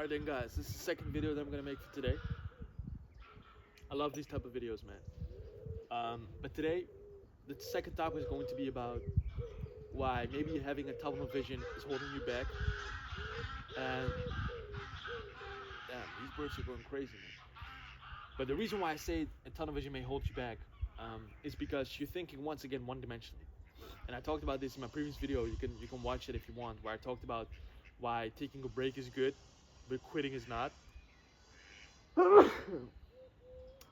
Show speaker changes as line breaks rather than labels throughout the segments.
Alright then guys, this is the second video that I'm gonna make for today. I love these type of videos, man. But today, the second topic is going to be about why maybe having a tunnel vision is holding you back. And damn, these birds are going crazy, man. But the reason why I say a tunnel vision may hold you back is because you're thinking once again one-dimensionally. And I talked about this in my previous video. You can watch it if you want, where I talked about why taking a break is good, but quitting is not.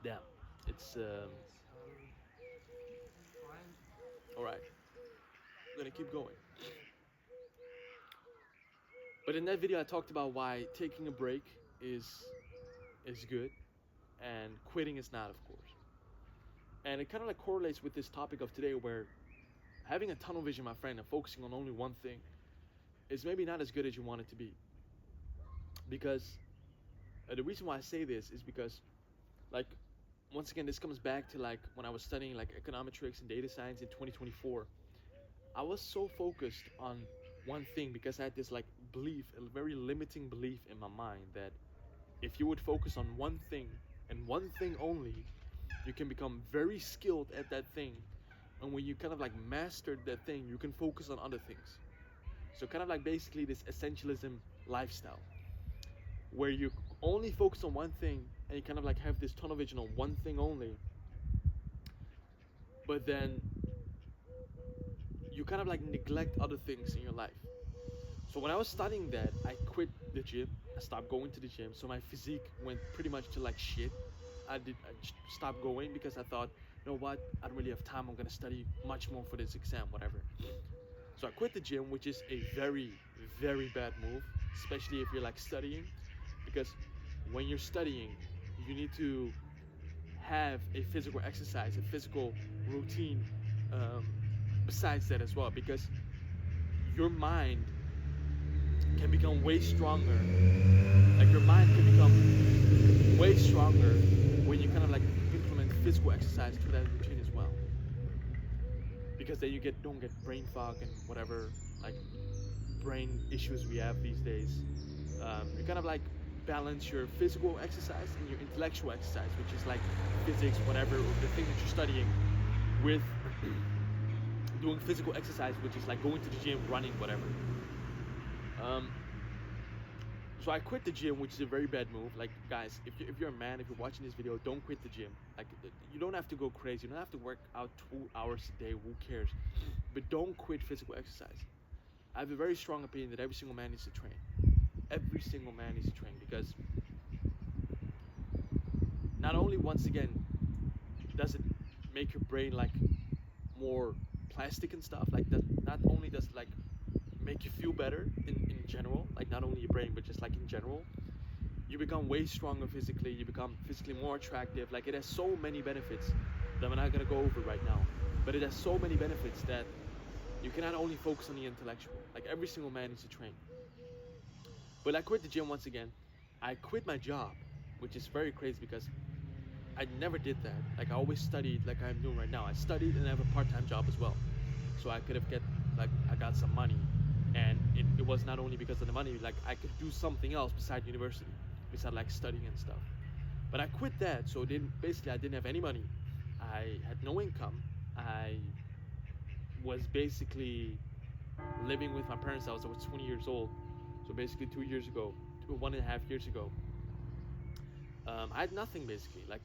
Damn, it's all right. I'm gonna keep going. But in that video, I talked about why taking a break is good, and quitting is not, of course. And it kind of like correlates with this topic of today, where having a tunnel vision, my friend, and focusing on only one thing is maybe not as good as you want it to be. Because the reason why I say this is because, like, once again, this comes back to like when I was studying like econometrics and data science in 2024. I was so focused on one thing because I had this like belief, a very limiting belief in my mind, that if you would focus on one thing and one thing only, you can become very skilled at that thing. And when you kind of like mastered that thing, you can focus on other things. So kind of like basically this essentialism lifestyle, where you only focus on one thing and you kind of like have this tunnel vision on one thing only. But then you kind of like neglect other things in your life. So when I was studying that, I quit the gym. I stopped going to the gym. So my physique went pretty much to like shit. I stopped going because I thought, you know what? I don't really have time. I'm gonna study much more for this exam, whatever. So I quit the gym, which is a very, very bad move, especially if you're like studying, because when you're studying, you need to have a physical exercise, a physical routine besides that as well, because your mind can become way stronger. Like your mind can become way stronger when you kind of like implement physical exercise to that routine as well. Because then you don't get brain fog and whatever like brain issues we have these days. You kind of like balance your physical exercise and your intellectual exercise, which is like physics, whatever, or the thing that you're studying, with doing physical exercise, which is like going to the gym, running, whatever. So I quit the gym, which is a very bad move. Like, guys, if you're a man, if you're watching this video, don't quit the gym. Like, you don't have to go crazy. You don't have to work out 2 hours a day. Who cares? But don't quit physical exercise. I have a very strong opinion that every single man needs to train. Every single man needs to train, because not only, once again, does it make your brain like more plastic and stuff, like that, not only does it like make you feel better in general, like not only your brain, but just like in general, you become way stronger physically, you become physically more attractive. Like, it has so many benefits that we're not gonna go over right now, but it has so many benefits that you cannot only focus on the intellectual. Like, every single man needs to train. But I quit the gym once again. I quit my job, which is very crazy because I never did that. Like, I always studied like I'm doing right now. I studied and I have a part-time job as well, so I could have I got some money. And it was not only because of the money, like I could do something else beside university, beside like studying and stuff. But I quit that, so basically I didn't have any money. I had no income. I was basically living with my parents. I was 20 years old, so basically 2 years ago, 1.5 years ago. I had nothing basically. Like,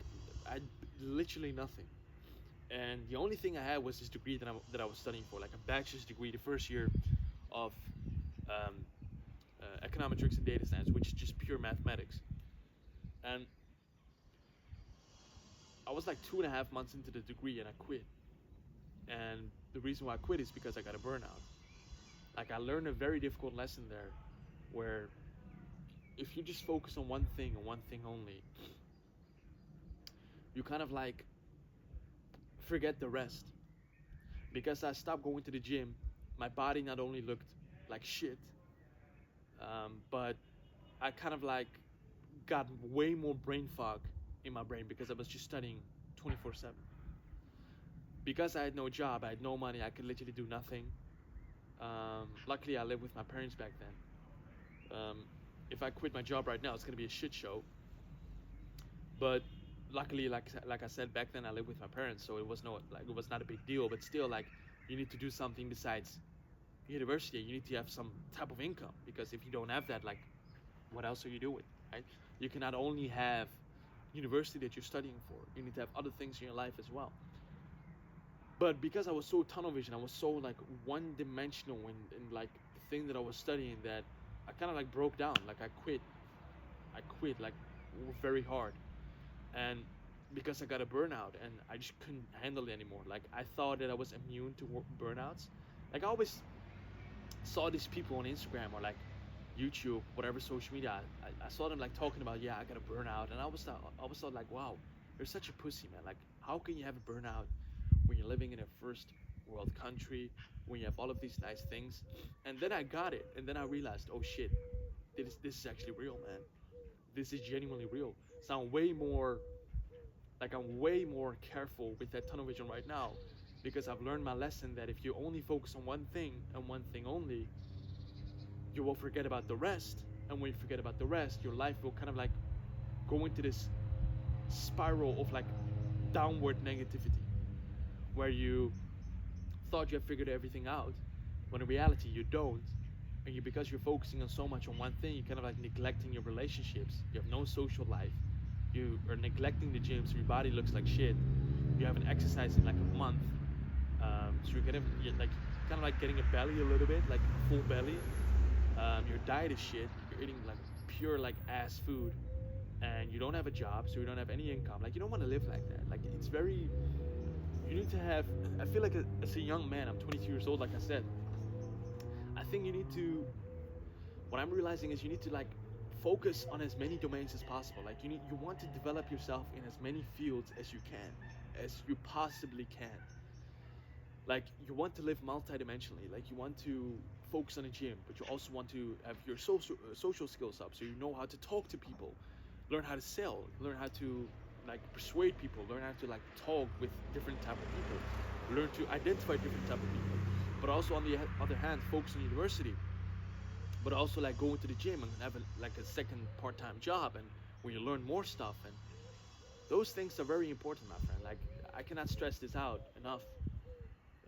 I had literally nothing. And the only thing I had was this degree that I was studying for, like a bachelor's degree, the first year of econometrics and data science, which is just pure mathematics. And I was like 2.5 months into the degree and I quit. And the reason why I quit is because I got a burnout. Like, I learned a very difficult lesson there, where if you just focus on one thing and one thing only, you kind of like forget the rest. Because I stopped going to the gym, my body not only looked like shit, but I kind of like got way more brain fog in my brain because I was just studying 24/7. Because I had no job, I had no money, I could literally do nothing. Luckily, I lived with my parents back then. if I quit my job right now, it's gonna be a shit show. But luckily, like I said back then, I lived with my parents, so it was not a big deal. But still, like you need to do something besides university. You need to have some type of income because if you don't have that, like what else are you doing, right? You cannot only have university that you're studying for. You need to have other things in your life as well. But because I was so tunnel vision, I was so like one dimensional in like the thing that I was studying that I kind of like broke down. Like I quit. I quit like very hard, and because I got a burnout and I just couldn't handle it anymore. Like I thought that I was immune to burnouts. Like I always saw these people on Instagram or like YouTube, whatever social media. I saw them like talking about, yeah, I got a burnout, and I was thought like, wow, you're such a pussy, man. Like how can you have a burnout when you're living in a first world country, when you have all of these nice things? And then I got it, and then I realized, oh shit, this is actually real, man. This is genuinely real. So I'm way more careful with that tunnel vision right now because I've learned my lesson that if you only focus on one thing and one thing only, you will forget about the rest. And when you forget about the rest, your life will kind of like go into this spiral of like downward negativity where you thought you had figured everything out when in reality you don't. And because you're focusing on so much on one thing, you're kind of like neglecting your relationships. You have no social life. You are neglecting the gym, so your body looks like shit. You haven't exercised in like a month, so you're like kind of like getting a belly a little bit, like a full belly. Your diet is shit. You're eating like pure like ass food, and you don't have a job, so you don't have any income. Like you don't want to live like that. Like it's very. You need to have. I feel like as a young man, I'm 22 years old. Like I said, I think you need to. What I'm realizing is you need to like focus on as many domains as possible. Like you want to develop yourself in as many fields as you can, as you possibly can. Like you want to live multidimensionally. Like you want to focus on a gym, but you also want to have your social skills up, so you know how to talk to people, learn how to sell, learn how to like persuade people, learn how to like talk with different type of people, learn to identify different type of people. But also on the other hand, focus on university, but also like go into the gym and have like a second part-time job, and where you learn more stuff. And those things are very important, my friend. Like I cannot stress this out enough.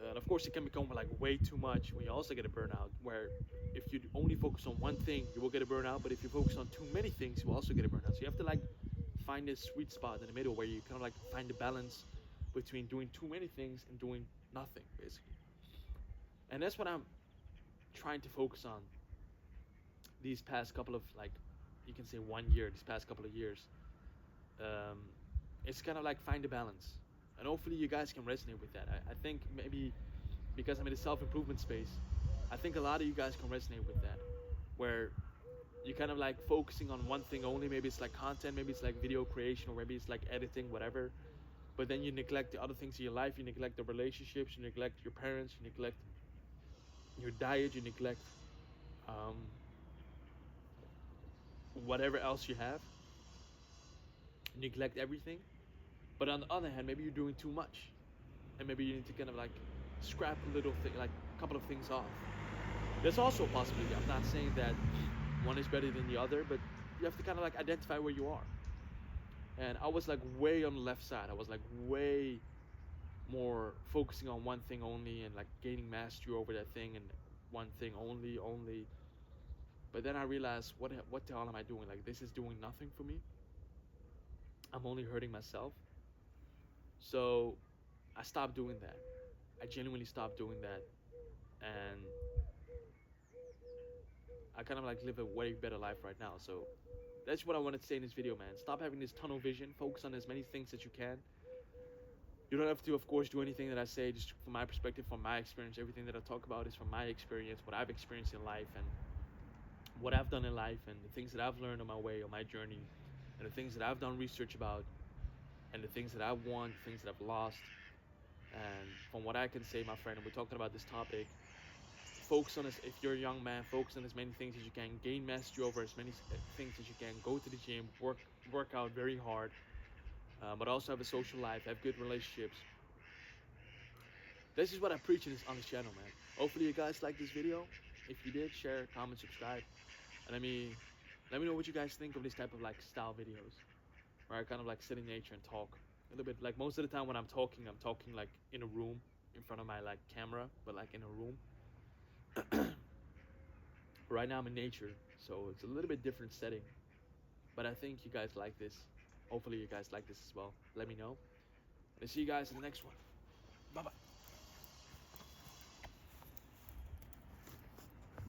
And of course, it can become like way too much when you also get a burnout. Where if you only focus on one thing, you will get a burnout. But if you focus on too many things, you will also get a burnout. So you have to like find this sweet spot in the middle where you kind of like find the balance between doing too many things and doing nothing, basically. And that's what I'm trying to focus on these past couple of like, you can say 1 year, these past couple of years. Um, it's kind of like find a balance, and hopefully you guys can resonate with that. I think maybe because I'm in the self-improvement space, I think a lot of you guys can resonate with that, where you kind of like focusing on one thing only. Maybe it's like content, maybe it's like video creation, or maybe it's like editing, whatever. But then you neglect the other things in your life. You neglect the relationships, you neglect your parents, you neglect your diet, you neglect um, whatever else you have. You neglect everything. But on the other hand, maybe you're doing too much, and maybe you need to kind of like scrap a little thing, like a couple of things off. There's also a possibility. I'm not saying that one is better than the other, but you have to kind of like identify where you are. And I was like way on the left side. I was like way more focusing on one thing only and like gaining mastery over that thing and one thing only. But then I realized, what the hell am I doing? Like this is doing nothing for me. I'm only hurting myself. So I stopped doing that. I genuinely stopped doing that, and I kind of like live a way better life right now. So that's what I wanted to say in this video, man. Stop having this tunnel vision. Focus on as many things as you can. You don't have to, of course, do anything that I say. Just from my perspective, from my experience, everything that I talk about is from my experience, what I've experienced in life, and what I've done in life, and the things that I've learned on my way, on my journey, and the things that I've done research about, and the things that I've won, the things that I've lost. And from what I can say, my friend, and we're talking about this topic, focus on this. If you're a young man, focus on as many things as you can. Gain mastery over as many things as you can. Go to the gym, work out very hard, but also have a social life, have good relationships. This is what I preach on this channel, man. Hopefully you guys like this video. If you did, share, comment, subscribe, and let me Let me know what you guys think of this type of like style videos, where I kind of like sit in nature and talk a little bit. Like most of the time when I'm talking like in a room in front of my like camera, but like in a room. Right now I'm in nature, so it's a little bit different setting. But I think you guys like this. Hopefully you guys like this as well. Let me know. And I'll see you guys in the next one. Bye bye.